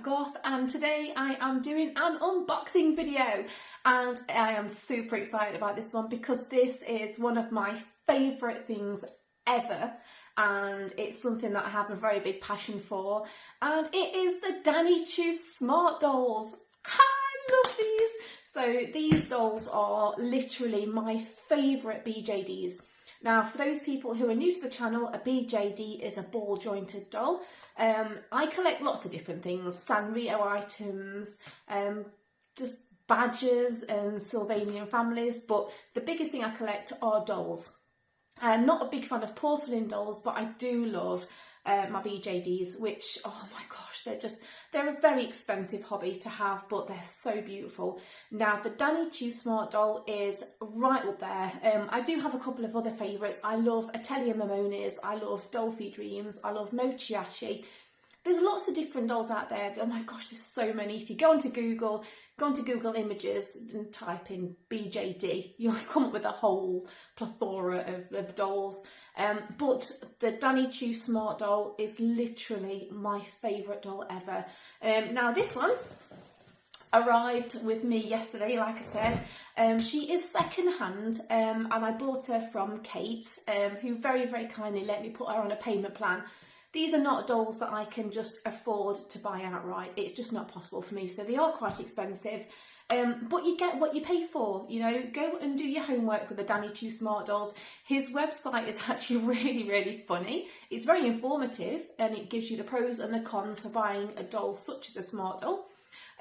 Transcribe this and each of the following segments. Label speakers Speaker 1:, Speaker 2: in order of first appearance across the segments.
Speaker 1: Goth, and today I am doing an unboxing video, and I am super excited about this one because this is one of my favourite things ever, and it's something that I have a very big passion for, and it is the Choo smart dolls. I love these. So these dolls are literally my favourite BJDs. Now, for those people who are new to the channel, a BJD is a ball jointed doll. I collect lots of different things, Sanrio items, just badges and Sylvanian families, but the biggest thing I collect are dolls. I'm not a big fan of porcelain dolls, but I do love my BJDs, which, oh my gosh, they're a very expensive hobby to have, but they're so beautiful. Now, the Choo smart doll is right up there. I do have a couple of other favourites. I love Atelier Momones, I love Dolphy Dreams, I love Mochiashi. There's lots of different dolls out there. Oh my gosh, there's so many. If you go onto Google Images and type in BJD, you'll come up with a whole plethora of dolls. But the Choo smart doll is literally my favourite doll ever. Now this one arrived with me yesterday, like I said. She is second hand, and I bought her from Kate, who very, very kindly let me put her on a payment plan. These are not dolls that I can just afford to buy outright. It's just not possible for me. So they are quite expensive. But you get what you pay for, you know. Go and do your homework with the Choo smart dolls. His website is actually really, really funny. It's very informative, and it gives you the pros and the cons for buying a doll such as a smart doll.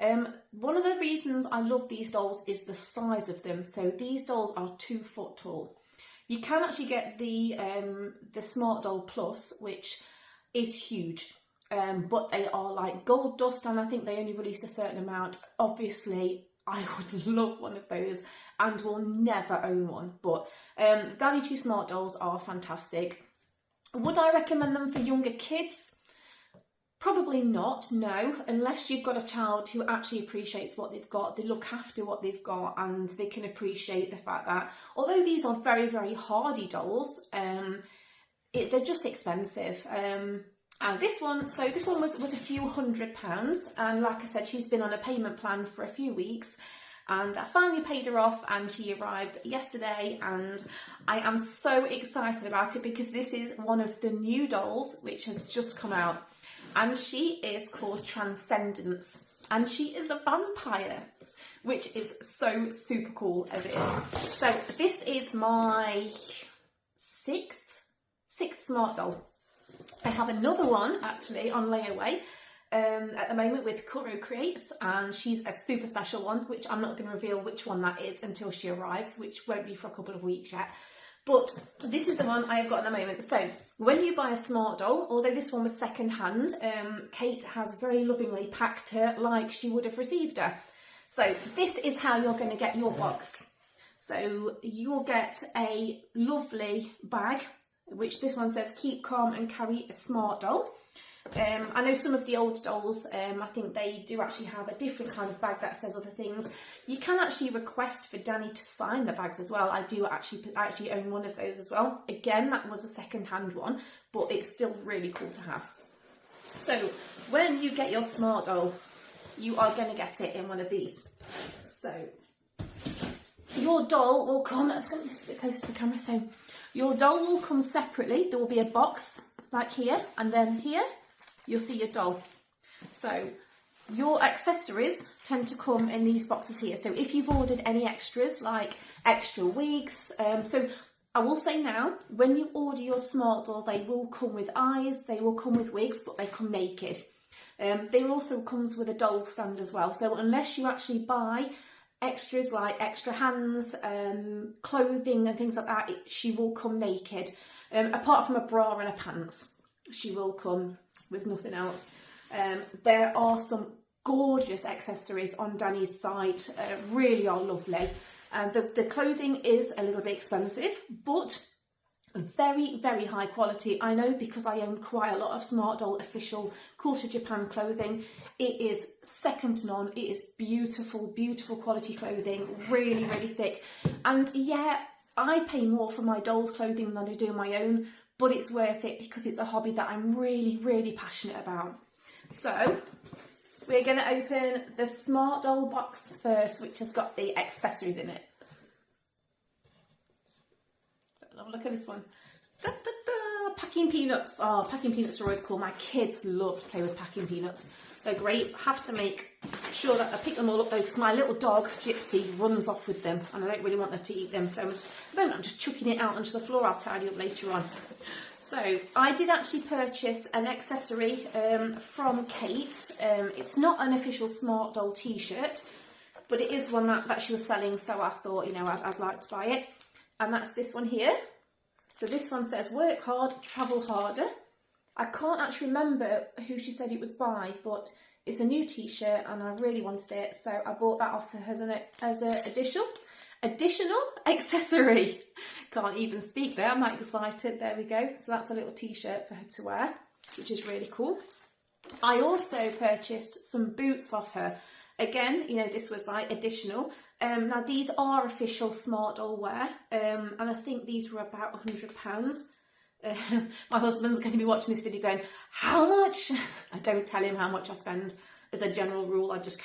Speaker 1: One of the reasons I love these dolls is the size of them. So these dolls are 2 foot tall. You can actually get the Smart Doll Plus, which is huge. But they are like gold dust, and I think they only released a certain amount. Obviously, I would love one of those and will never own one. But the Choo smart dolls are fantastic. Would I recommend them for younger kids? Probably not, no, unless you've got a child who actually appreciates what they've got, they look after what they've got, and they can appreciate the fact that, although these are very, very hardy dolls, they're just expensive. And this one was a few £100s, and like I said, she's been on a payment plan for a few weeks, and I finally paid her off, and she arrived yesterday, and I am so excited about it because this is one of the new dolls which has just come out, and she is called Transcendence, and she is a vampire, which is so super cool as it is. So this is my sixth smart doll. I have another one actually on layaway at the moment with Kuro Creates, and she's a super special one, which I'm not going to reveal which one that is until she arrives, which won't be for a couple of weeks yet. But this is the one I have got at the moment. So when you buy a smart doll, although this one was second hand, Kate has very lovingly packed her like she would have received her. So this is how you're going to get your box. So you'll get a lovely bag, which this one says keep calm and carry a smart doll. I know some of the old dolls, I think they do actually have a different kind of bag that says other things. You can actually request for Danny to sign the bags as well. I actually own one of those as well. Again, that was a second-hand one, but it's still really cool to have. So when you get your smart doll, you are going to get it in one of these. So your doll will come, let's get this a bit closer to the camera. So your doll will come separately. There will be a box like here, and then here you'll see your doll. So your accessories tend to come in these boxes here. So if you've ordered any extras, like extra wigs, so I will say now, when you order your smart doll, they will come with eyes, they will come with wigs, but they come naked. They also comes with a doll stand as well. So unless you actually buy extras like extra hands, clothing and things like that, she will come naked. Apart from a bra and a pants, she will come with nothing else. There are some gorgeous accessories on Danny's site, really are lovely. The clothing is a little bit expensive, but very, very high quality. I know because I own quite a lot of Smart Doll official Cool to Japan clothing. It is second to none. It is beautiful, beautiful quality clothing, really, really thick. And yeah, I pay more for my doll's clothing than I do my own, but it's worth it because it's a hobby that I'm really, really passionate about. So we're going to open the Smart Doll box first, which has got the accessories in it. So have a look at this one. Da, da, da. Packing peanuts. Oh, packing peanuts are always cool. My kids love to play with packing peanuts. They're great. I have to make sure that I pick them all up though, because my little dog, Gypsy, runs off with them and I don't really want her to eat them. So I'm just chucking it out onto the floor. I'll tidy up later on. So I did actually purchase an accessory from Kate. It's not an official Smart Doll t-shirt, but it is one that she was selling, so I thought, you know, I'd like to buy it. And that's this one here. So this one says, work hard, travel harder. I can't actually remember who she said it was by, but it's a new t-shirt and I really wanted it, so I bought that off her as an additional accessory. Can't even speak there, I'm not excited. There we go. So that's a little t-shirt for her to wear, which is really cool. I also purchased some boots off her. Again, you know, this was like additional. Now these are official Smart Doll wear, and I think these were about £100. My husband's going to be watching this video going, how much? I don't tell him how much I spend. As a general rule, I just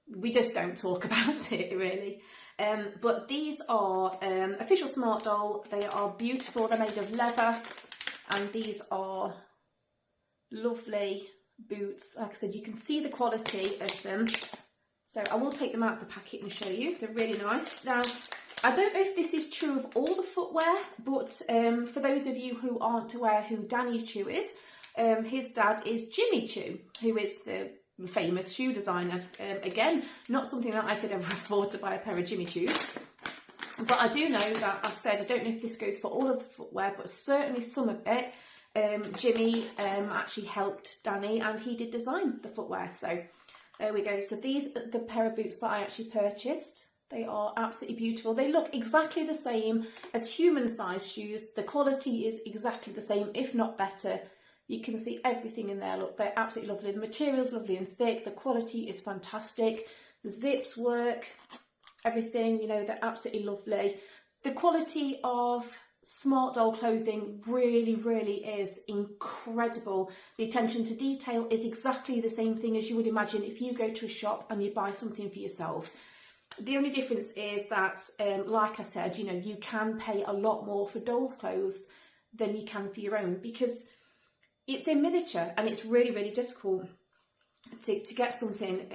Speaker 1: we just don't talk about it really. But these are official Smart Doll. They are beautiful. They're made of leather, and these are lovely boots. Like I said, you can see the quality of them. So I will take them out of the packet and show you. They're really nice. Now, I don't know if this is true of all the footwear, but for those of you who aren't aware who Danny Choo is, his dad is Jimmy Choo, who is the famous shoe designer. Again, not something that I could ever afford to buy a pair of Jimmy Choos. But I do know that I've said, I don't know if this goes for all of the footwear, but certainly some of it. Jimmy actually helped Danny and he did design the footwear. So there we go. So these are the pair of boots that I actually purchased. They are absolutely beautiful. They look exactly the same as human-sized shoes. The quality is exactly the same, if not better. You can see everything in there. Look, they're absolutely lovely. The material's lovely and thick. The quality is fantastic. The zips work, everything, you know, they're absolutely lovely. The quality of Smart Doll clothing really, really is incredible. The attention to detail is exactly the same thing as you would imagine if you go to a shop and you buy something for yourself. The only difference is that, like I said, you know, you can pay a lot more for dolls' clothes than you can for your own, because it's in miniature and it's really, really difficult to get something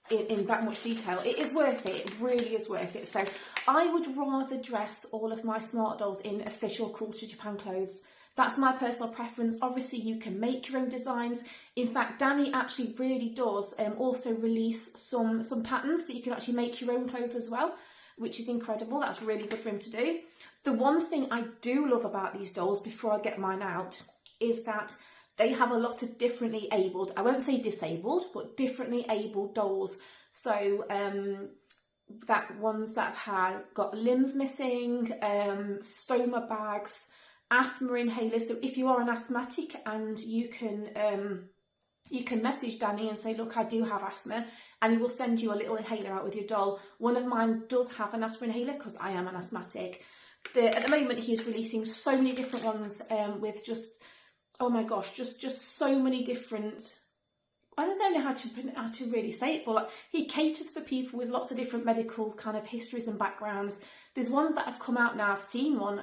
Speaker 1: in that much detail. It is worth it. It really is worth it. So I would rather dress all of my Smart Dolls in official Culture Japan clothes. That's my personal preference. Obviously, you can make your own designs. In fact, Danny actually really does also release some patterns, so you can actually make your own clothes as well, which is incredible. That's really good for him to do. The one thing I do love about these dolls, before I get mine out, is that they have a lot of differently abled, I won't say disabled, but differently abled dolls. So that ones that have got limbs missing, stoma bags, asthma inhalers. So if you are an asthmatic and you can message Danny and say, look, I do have asthma, and he will send you a little inhaler out with your doll. One of mine does have an asthma inhaler because I am an asthmatic. At the moment he's releasing so many different ones with just, oh my gosh, just so many different, I don't know how to really say it, but like, he caters for people with lots of different medical kind of histories and backgrounds. There's ones that have come out now. I've seen one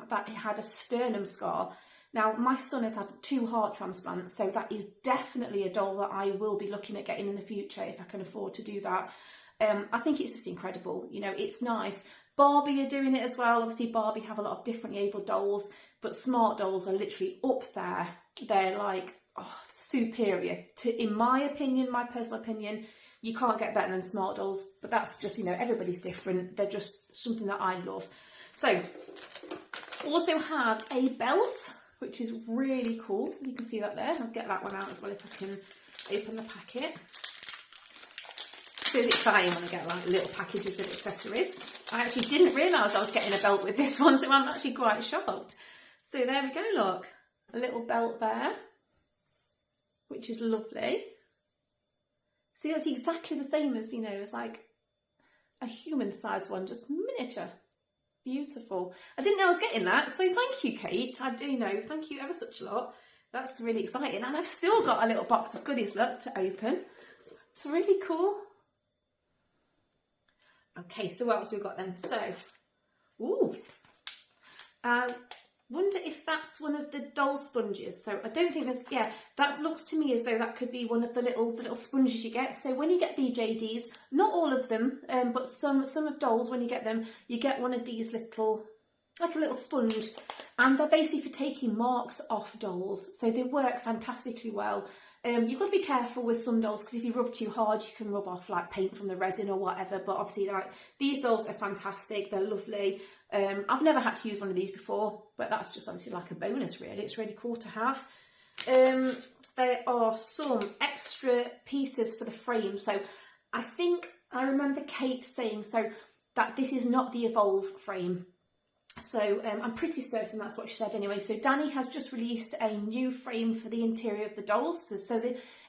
Speaker 1: that had a sternum scar. Now, my son has had 2 heart transplants, so that is definitely a doll that I will be looking at getting in the future if I can afford to do that. I think it's just incredible. You know, it's nice. Barbie are doing it as well. Obviously, Barbie have a lot of differently abled dolls, but Smart Dolls are literally up there. They're like superior to, in my opinion, my personal opinion. You can't get better than Smart Dolls, but that's just, you know, everybody's different. They're just something that I love. So, also have a belt, which is really cool. You can see that there. I'll get that one out as well if I can open the packet. It's really exciting when I get like little packages of accessories. I actually didn't realise I was getting a belt with this one, so I'm actually quite shocked. So there we go, look. A little belt there, which is lovely. See, that's exactly the same as, you know, it's like a human-sized one, just miniature. Beautiful. I didn't know I was getting that, so thank you, Kate. I do know. Thank you ever such a lot. that's really exciting. And I've still got a little box of goodies, look, to open. It's really cool. Okay, so what else we've got then? So, ooh, wonder if that's one of the doll sponges. So I don't think there's, yeah, that looks to me as though that could be one of the little sponges you get. So when you get BJDs, not all of them, but some of dolls, when you get them, you get one of these little, like a little sponge, and they're basically for taking marks off dolls. So they work fantastically well. You've got to be careful with some dolls, because if you rub too hard, you can rub off like paint from the resin or whatever. But obviously, like, these dolls are fantastic. They're lovely. I've never had to use one of these before, but that's just obviously like a bonus, really. It's really cool to have. There are some extra pieces for the frame. So I think I remember Kate saying so that this is not the Evolve frame. So I'm pretty certain that's what she said anyway. So Danny has just released a new frame for the interior of the dolls. So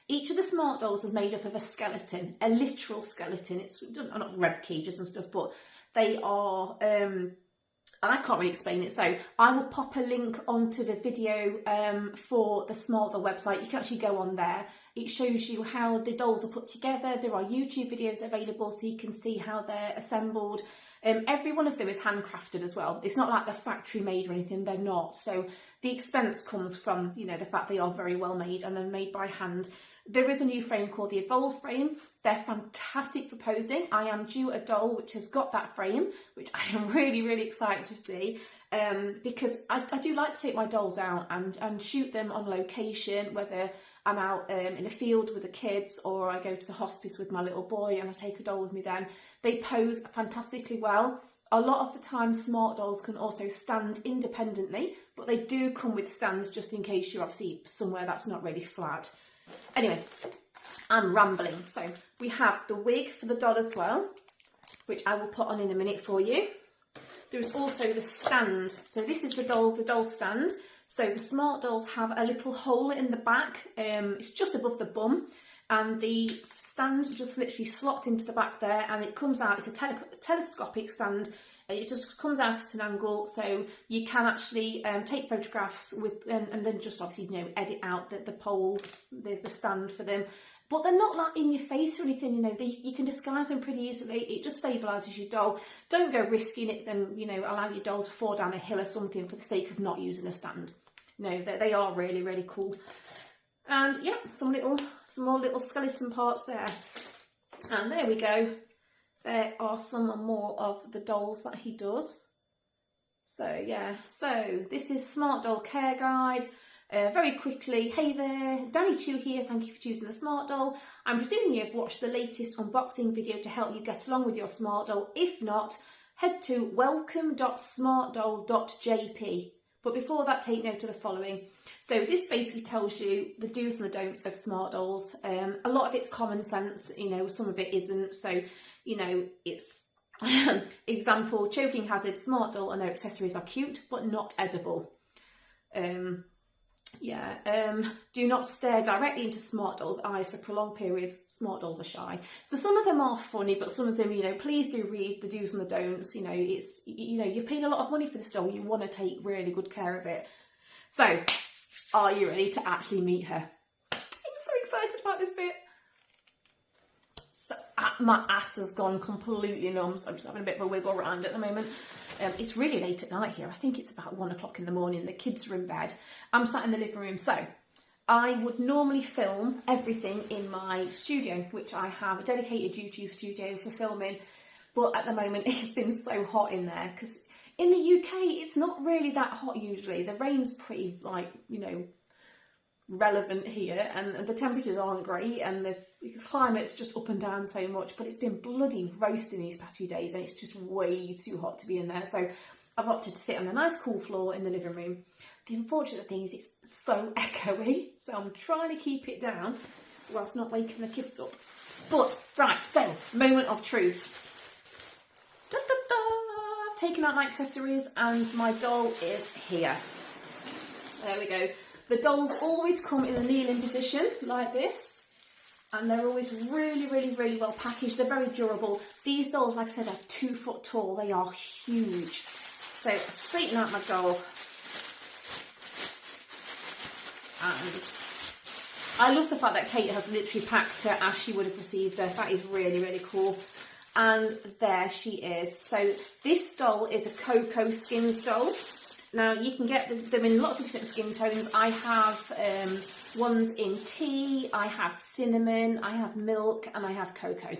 Speaker 1: each of the smart dolls is made up of a skeleton, a literal skeleton. It's not rib cages and stuff, but they are, I can't really explain it. So I will pop a link onto the video for the smart doll website. You can actually go on there. It shows you how the dolls are put together. There are YouTube videos available so you can see how they're assembled. Every one of them is handcrafted as well. It's not like they're factory made or anything, they're not. So the expense comes from, you know, the fact they are very well made and they're made by hand. There is a new frame called the Evolve frame. They're fantastic for posing. I am due a doll which has got that frame, which I am really, really excited to see. Because I do like to take my dolls out and shoot them on location, whether I'm out in a field with the kids or I go to the hospice with my little boy and I take a doll with me then. They pose fantastically well. A lot of the time smart dolls can also stand independently, but they do come with stands just in case you're obviously somewhere that's not really flat. Anyway, I'm rambling. So we have the wig for the doll as well, which I will put on in a minute for you. There's also the stand. So this is the doll stand. So the smart dolls have a little hole in the back. It's just above the bum, and the stand just literally slots into the back there, and it comes out. It's a telescopic stand. It just comes out at an angle, so you can actually take photographs with, and then just obviously, you know, edit out the pole, the stand for them. But they're not like in your face or anything, you know, you can disguise them pretty easily. It just stabilises your doll. Don't go risking it and, you know, allow your doll to fall down a hill or something for the sake of not using a stand. No, they are really, really cool. And yeah, some more little skeleton parts there. And there we go. There are some more of the dolls that he does. So yeah, so this is Smart Doll Care Guide. Very quickly, hey there, Danny Choo here, thank you for choosing the smart doll. I'm presuming you've watched the latest unboxing video to help you get along with your smart doll. If not, head to welcome.smartdoll.jp. But before that, take note of the following. So this basically tells you the do's and the don'ts of smart dolls. A lot of it's common sense, you know, some of it isn't. So, you know, it's example, choking hazard, smart doll and their accessories are cute, but not edible. Do not stare directly into smart dolls' eyes for prolonged periods. Smart dolls are shy. So some of them are funny, but some of them, you know, please do read the do's and the don'ts. You know, it's, you know, you've paid a lot of money for this doll. You want to take really good care of it. So, are you ready to actually meet her? I'm so excited about this bit. So, my ass has gone completely numb, so I'm just having a bit of a wiggle around at the moment. It's really late at night here. I think it's about 1 o'clock in the morning. The kids are in bed. I'm sat in the living room. So I would normally film everything in my studio, which I have a dedicated YouTube studio for filming. But at the moment, it's been so hot in there because in the UK, it's not really that hot usually. The rain's pretty, like, you know, relevant here, and the temperatures aren't great, and the climate's just up and down so much, but it's been bloody roasting these past few days, and it's just way too hot to be in there. So I've opted to sit on a nice cool floor in the living room. The unfortunate thing is it's so echoey, so I'm trying to keep it down whilst not waking the kids up. But right, so moment of truth. Da, da, da. I've taken out my accessories and my doll is here. There we go. The dolls always come in a kneeling position like this, and they're always really, really, really well packaged. They're very durable. These dolls, like I said, are 2 foot tall. They are huge. So straighten out my doll. And I love the fact that Kate has literally packed her as she would have received her. That is really, really cool. And there she is. So this doll is a cocoa skinned doll. Now you can get them in lots of different skin tones. I have ones in tea, I have cinnamon, I have milk, and I have cocoa.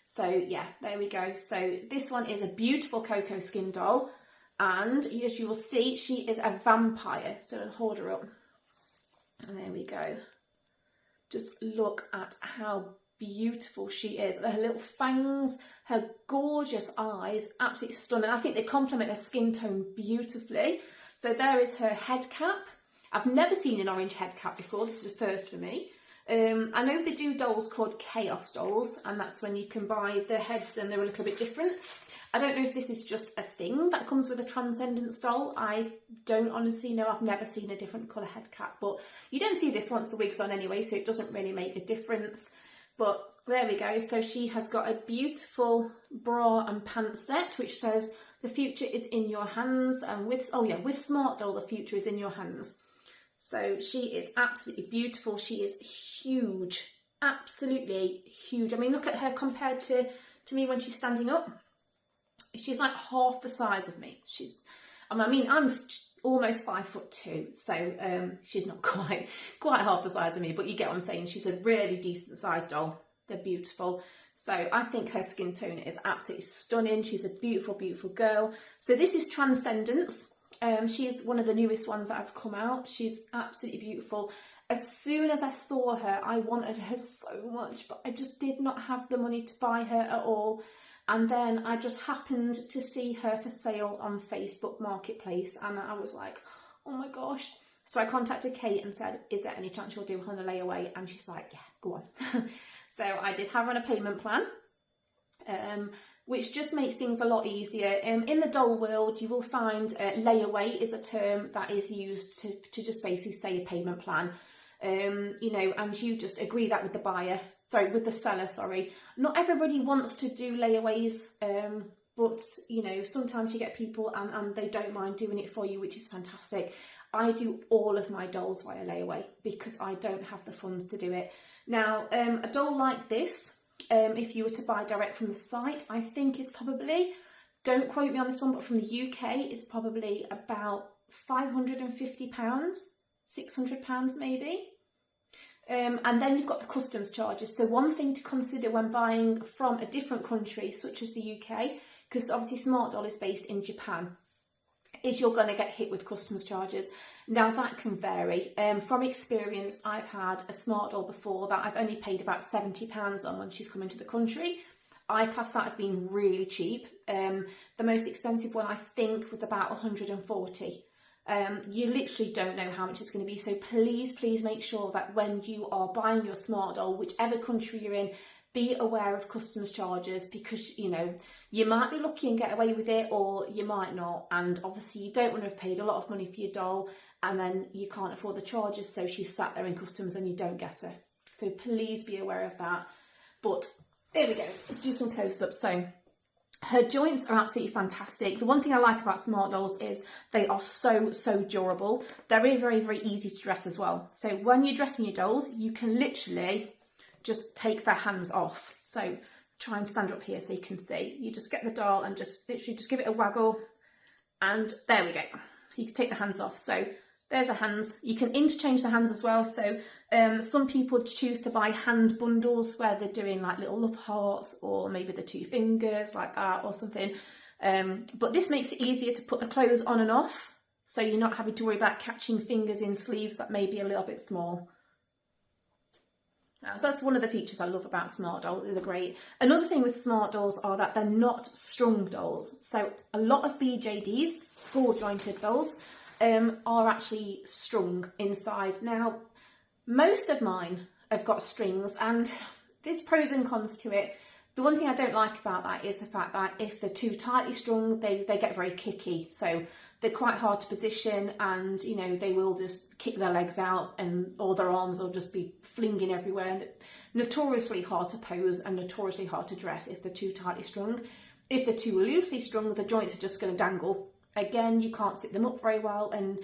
Speaker 1: So yeah, there we go. So this one is a beautiful cocoa skin doll, and as you will see, she is a vampire. So I'll hold her up. And there we go. Just look at how beautiful she is. Her little fangs, her gorgeous eyes, absolutely stunning. I think they complement her skin tone beautifully. So there is her head cap. I've never seen an orange head cap before. This is a first for me. I know they do dolls called chaos dolls, and that's when you can buy the heads and they're a little bit different. I don't know if this is just a thing that comes with a Transcendence doll. I don't honestly know. I've never seen a different colour head cap, but you don't see this once the wig's on anyway, so it doesn't really make a difference. But there we go. So she has got a beautiful bra and pants set, which says the future is in your hands. And with Smart Doll, the future is in your hands. So she is absolutely beautiful. She is huge, absolutely huge. I mean, look at her compared to me when she's standing up. She's like half the size of me. I mean, I'm almost 5'2", so she's not quite half the size of me, but you get what I'm saying. She's a really decent sized doll. They're beautiful. So I think her skin tone is absolutely stunning. She's a beautiful, beautiful girl. So this is Transcendence. She is one of the newest ones that have come out. She's absolutely beautiful. As soon as I saw her, I wanted her so much, but I just did not have the money to buy her at all. And then I just happened to see her for sale on Facebook Marketplace, and I was like, oh my gosh. So I contacted Kate and said, is there any chance you'll do her on a layaway? And she's like, yeah, go on. So I did have her on a payment plan, which just makes things a lot easier. In the doll world, you will find layaway is a term that is used to just basically say a payment plan. And you just agree that with with the seller, sorry. Not everybody wants to do layaways, but sometimes you get people and they don't mind doing it for you, which is fantastic. I do all of my dolls via layaway because I don't have the funds to do it. Now, a doll like this, if you were to buy direct from the site, I think is probably, don't quote me on this one, but from the UK, is probably about £550, £600 maybe. And then you've got the customs charges. So one thing to consider when buying from a different country, such as the UK, because obviously Smart Doll is based in Japan, is you're going to get hit with customs charges. Now that can vary. From experience, I've had a Smart Doll before that I've only paid about £70 on when she's come into the country. I class that as being really cheap. The most expensive one I think was about £140. You literally don't know how much it's going to be, so please make sure that when you are buying your Smart Doll, whichever country you're in, be aware of customs charges, because you might be lucky and get away with it, or you might not, and obviously you don't want to have paid a lot of money for your doll and then you can't afford the charges, so she's sat there in customs and you don't get her. So please be aware of that. But there we go, do some close-ups. So her joints are absolutely fantastic. The one thing I like about Smart Dolls is they are so durable. They're very easy to dress as well. So when you're dressing your dolls, you can literally just take their hands off. So try and stand up here so you can see. You just get the doll and just literally just give it a waggle, and there we go. You can take the hands off. So there's her hands. You can interchange the hands as well. So some people choose to buy hand bundles where they're doing like little love hearts, or maybe the 2 fingers like that or something. But this makes it easier to put the clothes on and off, so you're not having to worry about catching fingers in sleeves that may be a little bit small. So that's one of the features I love about Smart Doll. They're great. Another thing with Smart Dolls are that they're not strung dolls. So a lot of BJDs, full jointed dolls, are actually strung inside. Now, most of mine have got strings, and there's pros and cons to it. The one thing I don't like about that is the fact that if they're too tightly strung, they get very kicky. So they're quite hard to position, and they will just kick their legs out, or their arms will just be flinging everywhere. And notoriously hard to pose and notoriously hard to dress if they're too tightly strung. If they're too loosely strung, the joints are just going to dangle. Again, you can't sit them up very well, and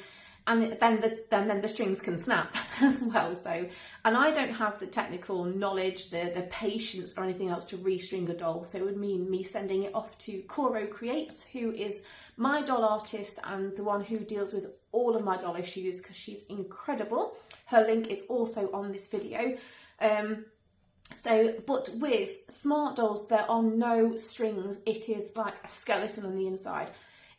Speaker 1: and then the strings can snap as well. So, and I don't have the technical knowledge, the patience or anything else to restring a doll, so it would mean me sending it off to Coro Creates, who is my doll artist and the one who deals with all of my doll issues, because she's incredible. Her link is also on this video. But with smart dolls, there are no strings. It is like a skeleton on the inside.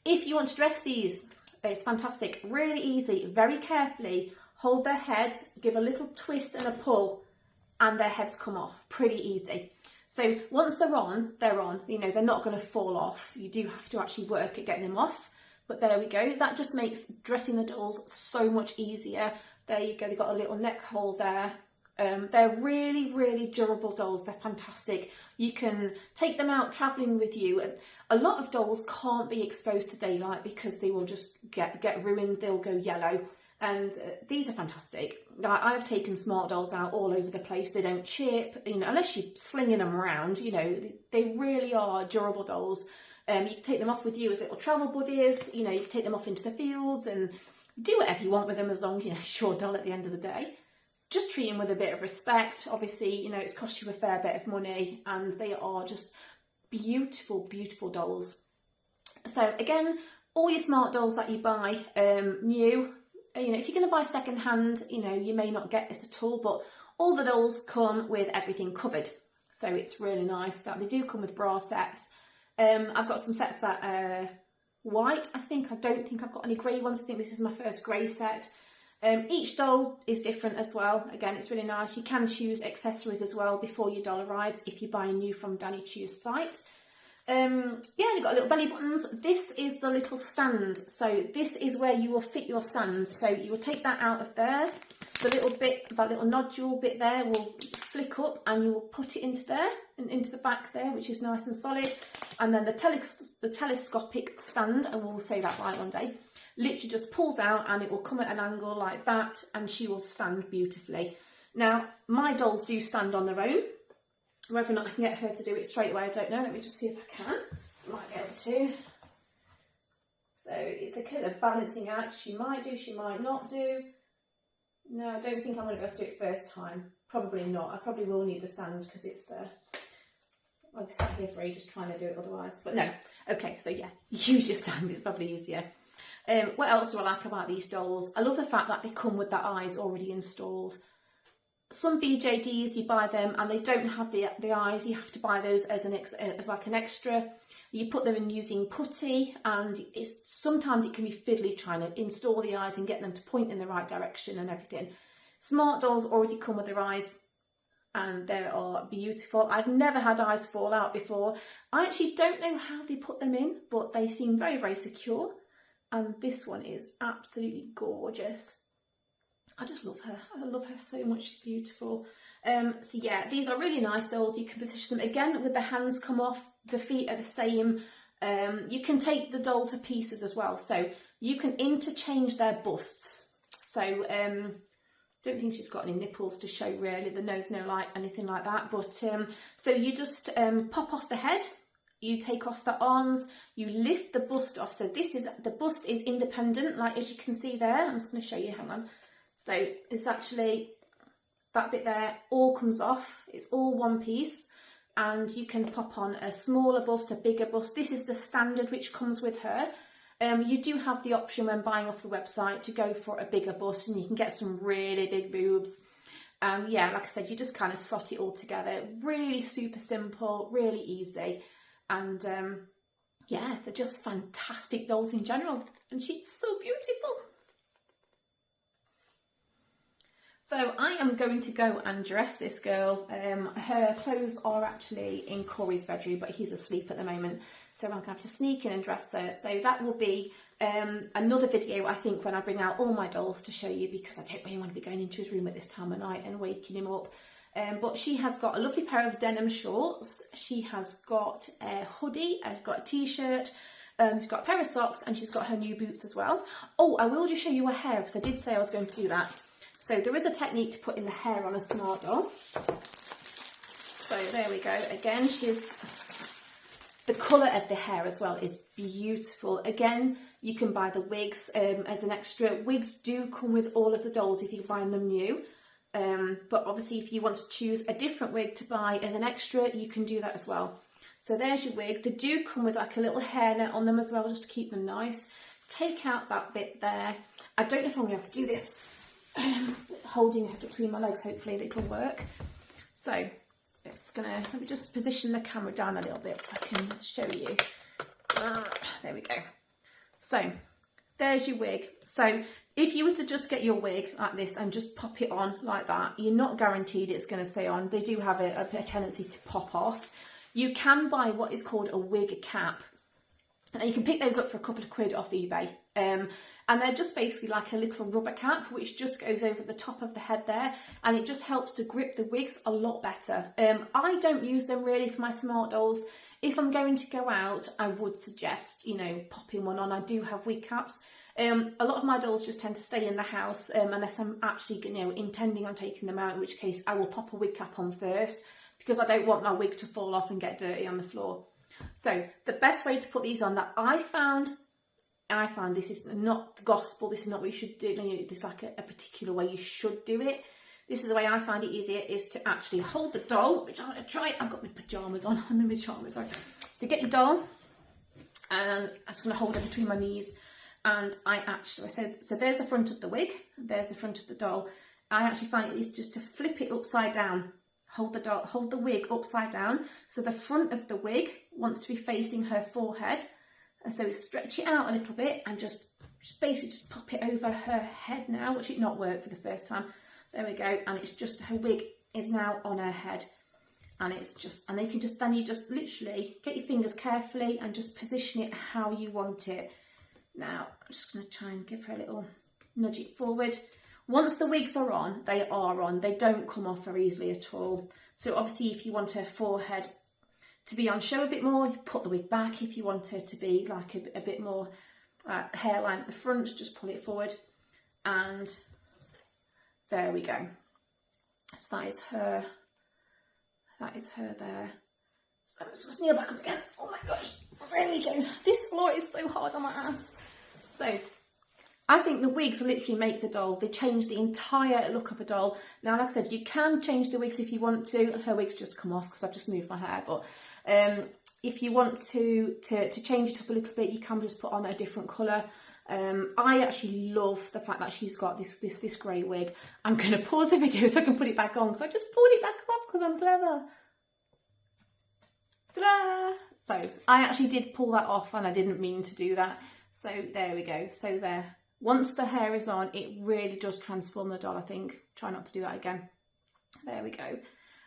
Speaker 1: If you want to dress these, it's fantastic. Really easy. Very carefully hold their heads, give a little twist and a pull, and their heads come off. Pretty easy. So once they're on, you know, they're not going to fall off. You do have to actually work at getting them off. But there we go. That just makes dressing the dolls so much easier. There you go. They've got a little neck hole there. They're really, really durable dolls. They're fantastic. You can take them out travelling with you. A lot of dolls can't be exposed to daylight because they will just get ruined. They'll go yellow. And these are fantastic. I've taken smart dolls out all over the place. They don't chip, you know, unless you're slinging them around. You know, they really are durable dolls. You can take them off with you as little travel buddies. You know, you can take them off into the fields and do whatever you want with them, as long as, you know, it's your doll at the end of the day. Just treat them with a bit of respect. Obviously, you know, it's cost you a fair bit of money, and they are just beautiful, beautiful dolls. So again, all your smart dolls that you buy new, you know, if you're going to buy second hand, you know, you may not get this at all, but all the dolls come with everything covered. So it's really nice that they do come with bra sets. I've got some sets that are white, I think. I don't think I've got any grey ones. I think this is my first grey set. Each doll is different as well. Again, it's really nice. You can choose accessories as well before your doll arrives if you're buying new from Danny Choo's site. Yeah, you've got little belly buttons. This is the little stand. So this is where you will fit your stand. So you will take that out of there. The little bit, that little nodule bit there will flick up, and you will put it into there and into the back there, which is nice and solid. And then the telescopic stand, and we'll say that right one day, literally just pulls out and it will come at an angle like that, and she will stand beautifully. Now, my dolls do stand on their own. Whether or not I can get her to do it straight away, I don't know. Let me just see if I can. I might be able to. So it's a kind of balancing act. She might do, she might not do. No, I don't think I'm going to be able to do it first time. Probably not. I probably will need the stand because it's... I'll be sat here for ages trying to do it otherwise. But no. Okay, so yeah, use your stand. It's probably easier. What else do I like about these dolls? I love the fact that they come with their eyes already installed. Some BJDs, you buy them and they don't have the eyes. You have to buy those as like an extra. You put them in using putty, and sometimes it can be fiddly trying to install the eyes and get them to point in the right direction and everything. Smart dolls already come with their eyes, and they are beautiful. I've never had eyes fall out before. I actually don't know how they put them in, but they seem very, very secure. And this one is absolutely gorgeous. I just love her. I love her so much. She's beautiful. So yeah, these are really nice dolls. You can position them again with the hands come off. The feet are the same. You can take the doll to pieces as well. So you can interchange their busts. So don't think she's got any nipples to show really. The nose, no light, anything like that. But so you just pop off the head. You take off the arms, you lift the bust off. So the bust is independent, like as you can see there. I'm just going to show you, hang on. So it's actually, that bit there all comes off. It's all one piece, and you can pop on a smaller bust, a bigger bust. This is the standard which comes with her. You do have the option when buying off the website to go for a bigger bust, and you can get some really big boobs. Yeah, like I said, you just kind of slot it all together. Really super simple, really easy. And yeah, they're just fantastic dolls in general, and she's so beautiful. So I am going to go and dress this girl. Her clothes are actually in Corey's bedroom, but he's asleep at the moment, so I'm going to have to sneak in and dress her. So that will be another video, I think, when I bring out all my dolls to show you, because I don't really want to be going into his room at this time of night and waking him up. But she has got a lovely pair of denim shorts. She has got a hoodie, I've got a t-shirt, she's got a pair of socks, and she's got her new boots as well. Oh, I will just show you her hair, because I did say I was going to do that. So there is a technique to putting the hair on a smart doll. So there we go. Again, she's The colour of the hair as well is beautiful. Again, you can buy the wigs as an extra. Wigs do come with all of the dolls if you find them new. But obviously if you want to choose a different wig to buy as an extra, you can do that as well. So there's your wig. They do come with like a little hairnet on them as well, just to keep them nice. Take out that bit there. I don't know if I'm going to have to do this holding it between my legs. Hopefully it'll work. So let me just position the camera down a little bit so I can show you. There we go. So there's your wig. So if you were to just get your wig like this and just pop it on like that, you're not guaranteed it's going to stay on. They do have a tendency to pop off. You can buy what is called a wig cap. And you can pick those up for a couple of quid off eBay. And they're just basically like a little rubber cap which just goes over the top of the head there, and it just helps to grip the wigs a lot better. I don't use them really for my smart dolls. If I'm going to go out, I would suggest, you know, popping one on. I do have wig caps. A lot of my dolls just tend to stay in the house unless I'm actually, you know, intending on taking them out, in which case I will pop a wig cap on first because I don't want my wig to fall off and get dirty on the floor. So the best way to put these on that I found this is not the gospel, this is not what you should do, there's like a particular way you should do it. This is the way I find it easier, is to actually hold the doll, which I'm going to try. I've got my pyjamas on, I'm in my pyjamas, sorry. To get your doll, and I'm just going to hold it between my knees, and so there's the front of the wig, there's the front of the doll. I actually find it is just to flip it upside down. Hold the wig upside down, so the front of the wig wants to be facing her forehead, and so stretch it out a little bit and just basically just pop it over her head now. Watch it not work for the first time. There we go, and it's just, her wig is now on her head, and it's just, and then you just literally get your fingers carefully and just position it how you want it. Now I'm just going to try and give her a little nudge it forward. Once the wigs are on, they are on. They don't come off very easily at all. So obviously if you want her forehead to be on show a bit more, you put the wig back. If you want her to be like a bit more hairline at the front, just pull it forward. And there we go. So that is her there. So let's just kneel back up again. Oh my gosh, there we go. This floor is so hard on my ass. So I think the wigs literally make the doll. They change the entire look of a doll. Now, like I said, you can change the wigs if you want to. Her wigs just come off because I've just moved my hair. But if you want to change it up a little bit, you can just put on a different colour. I actually love the fact that she's got this grey wig. I'm going to pause the video so I can put it back on, because I just pulled it back off because I'm clever. Ta-da! So I actually did pull that off, and I didn't mean to do that. So there we go. So there. Once the hair is on, it really does transform the doll, I think. Try not to do that again. There we go.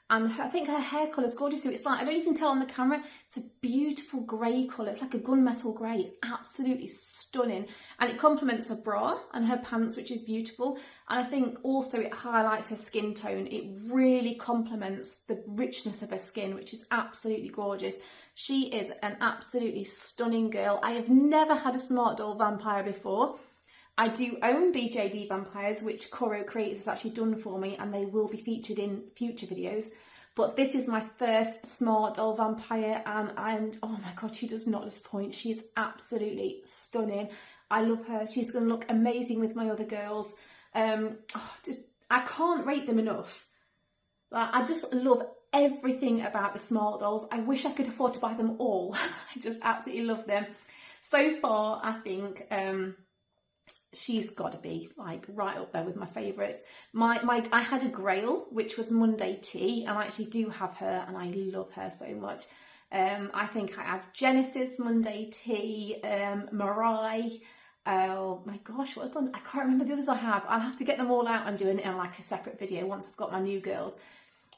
Speaker 1: And I think her hair colour is gorgeous. So it's like, I don't even tell on the camera, it's a beautiful grey colour. It's like a gunmetal grey. Absolutely stunning. And it complements her bra and her pants, which is beautiful. And I think also it highlights her skin tone. It really complements the richness of her skin, which is absolutely gorgeous. She is an absolutely stunning girl. I have never had a smart doll vampire before. I do own BJD vampires, which Coro Creators has actually done for me, and they will be featured in future videos. But this is my first smart doll vampire, and oh my god, she does not disappoint. She is absolutely stunning. I love her. She's going to look amazing with my other girls. I can't rate them enough. I just love everything about the smart dolls. I wish I could afford to buy them all. I just absolutely love them. So far, I think she's got to be like right up there with my favourites. I had a Grail, which was Monday Tea, and I actually do have her, and I love her so much. I think I have Genesis, Monday Tea, Mirai. Oh my gosh, what I've done, I can't remember the others I have. I'll have to get them all out and doing it in like a separate video once I've got my new girls.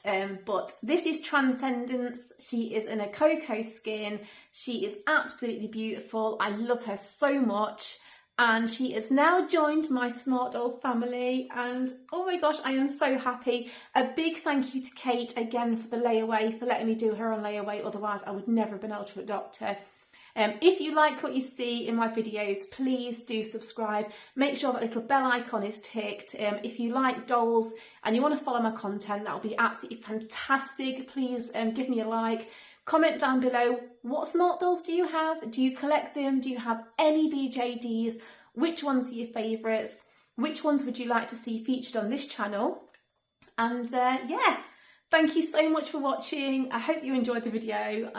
Speaker 1: But this is Transcendence. She is in a cocoa skin. She is absolutely beautiful. I love her so much. And she has now joined my smart doll family, and oh my gosh, I am so happy. A big thank you to Kate again for the layaway, for letting me do her on layaway, otherwise I would never have been able to adopt her. If you like what you see in my videos, please do subscribe. Make sure that little bell icon is ticked. If you like dolls and you want to follow my content, that would be absolutely fantastic. Please give me a like. Comment down below, what smart dolls do you have? Do you collect them? Do you have any BJDs? Which ones are your favourites? Which ones would you like to see featured on this channel? And yeah, thank you so much for watching. I hope you enjoyed the video.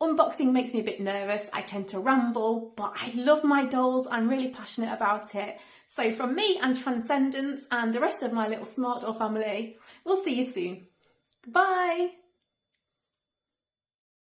Speaker 1: Unboxing makes me a bit nervous. I tend to ramble, but I love my dolls. I'm really passionate about it. So from me and Transcendence and the rest of my little smart doll family, we'll see you soon. Bye.